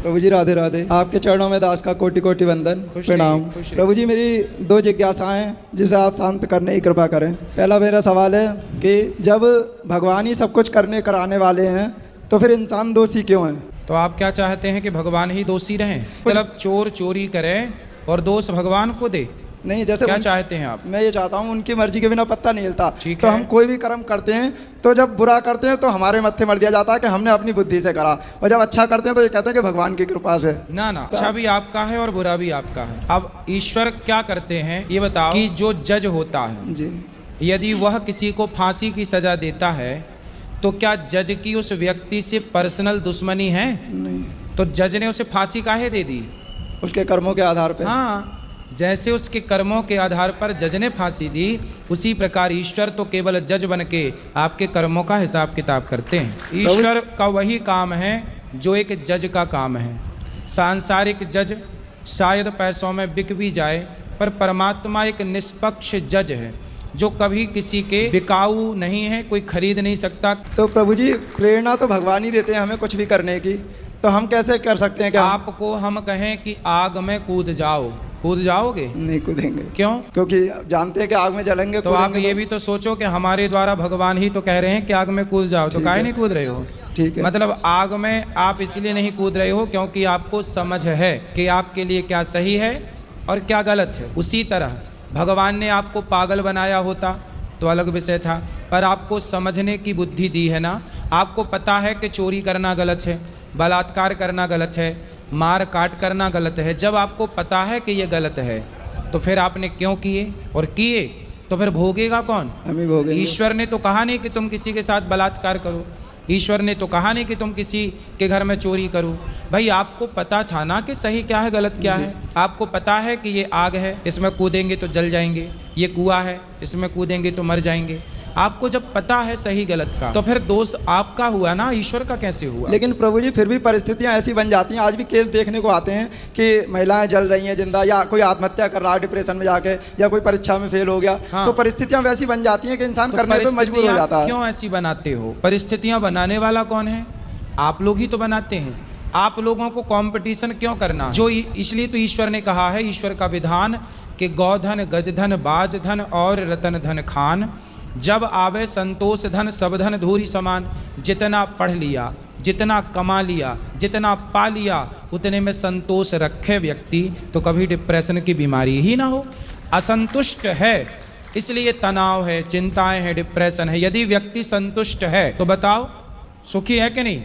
प्रभु जी राधे राधे। आपके चरणों में दास का कोटि कोटि वंदन, प्रणाम। प्रभु जी मेरी दो जिज्ञासाएं हैं जिसे आप शांत करने की कृपा करें। पहला मेरा सवाल है कि जब भगवान ही सब कुछ करने कराने वाले हैं तो फिर इंसान दोषी क्यों है? तो आप क्या चाहते हैं कि भगवान ही दोषी रहें? मतलब चोर चोरी करे और दोष भगवान को दे? नहीं, जैसे क्या चाहते हैं आप? मैं ये चाहता हूँ उनकी मर्जी के बिना पत्ता नहीं हिलता। ठीक तो है। हम कोई भी कर्म करते हैं तो जब बुरा करते हैं तो हमारे मत्थे मर दिया जाता है कि हमने अपनी बुद्धि से करा, और जब अच्छा करते हैं तो ये कहते हैं कि भगवान की कृपा से। ना ना, अच्छा भी आपका है और बुरा भी आपका है। अब ईश्वर क्या करते हैं ये बताओ कि जो जज होता है जी, यदि वह किसी को फांसी की सजा देता है तो क्या जज की उस व्यक्ति से पर्सनल दुश्मनी है? नहीं, तो जज ने उसे फांसी काहे दे दी? उसके कर्मों के आधार पे। हाँ, जैसे उसके कर्मों के आधार पर जज ने फांसी दी, उसी प्रकार ईश्वर तो केवल जज बन के आपके कर्मों का हिसाब किताब करते हैं। ईश्वर का वही काम है जो एक जज का काम है। सांसारिक जज शायद पैसों में बिक भी जाए, पर परमात्मा एक निष्पक्ष जज है जो कभी किसी के बिकाऊ नहीं है, कोई खरीद नहीं सकता। तो प्रभु जी प्रेरणा तो भगवान ही देते हैं हमें कुछ भी करने की, तो हम कैसे कर सकते हैं? क्या आपको हम कहें कि आग में कूद जाओ, कूद जाओगे? नहीं कूदेंगे। क्यों? क्योंकि जानते हैं कि आग में जलेंगे। तो आप ये भी तो सोचो कि हमारे द्वारा भगवान ही तो कह रहे हैं कि आग में कूद जाओ, तो काहे नहीं कूद रहे हो? ठीक है। मतलब आग में आप इसलिए नहीं कूद रहे हो क्योंकि आपको समझ है कि आपके लिए क्या सही है और क्या गलत है। उसी तरह भगवान ने आपको पागल बनाया होता तो अलग विषय था, पर आपको समझने की बुद्धि दी है ना। आपको पता है कि चोरी करना गलत है, बलात्कार करना गलत है, मार काट करना गलत है। जब आपको पता है कि ये गलत है तो फिर आपने क्यों किए? और किए तो फिर भोगेगा कौन? हम ही भोगेंगे। ईश्वर ने तो कहा नहीं कि तुम किसी के साथ बलात्कार करो, ईश्वर ने तो कहा नहीं कि तुम किसी के घर में चोरी करो। भाई आपको पता था ना कि सही क्या है गलत क्या है। आपको पता है कि ये आग है, इसमें कूदेंगे तो जल जाएंगे, ये कुआं है, इसमें कूदेंगे तो मर जाएंगे। आपको जब पता है सही गलत का तो फिर दोष आपका हुआ ना, ईश्वर का कैसे हुआ? लेकिन प्रभु जी फिर भी परिस्थितियां ऐसी बन जाती हैं। आज भी केस देखने को आते हैं कि महिलाएं जल रही हैं जिंदा, या कोई आत्महत्या कर रहा है डिप्रेशन में जाके, या कोई परीक्षा में फेल हो गया। हाँ। तो परिस्थितियां वैसी बन जाती हैं कि इंसान तो करने पे मजबूर हो जाता है। क्यों ऐसी बनाते हो? परिस्थितियां बनाने वाला कौन है? आप लोग ही तो बनाते हैं। आप लोगों को कंपटीशन क्यों करना? जो इसलिए तो ईश्वर ने कहा है, ईश्वर का विधान कि गौधन गजधन बाजधन और रतन धन खान, जब आवे संतोष धन सब धन धूरी समान। जितना पढ़ लिया, जितना कमा लिया, जितना पा लिया, उतने में संतोष रखे व्यक्ति तो कभी डिप्रेशन की बीमारी ही ना हो। असंतुष्ट है इसलिए तनाव है, चिंताएं हैं, डिप्रेशन है। यदि व्यक्ति संतुष्ट है तो बताओ सुखी है कि नहीं?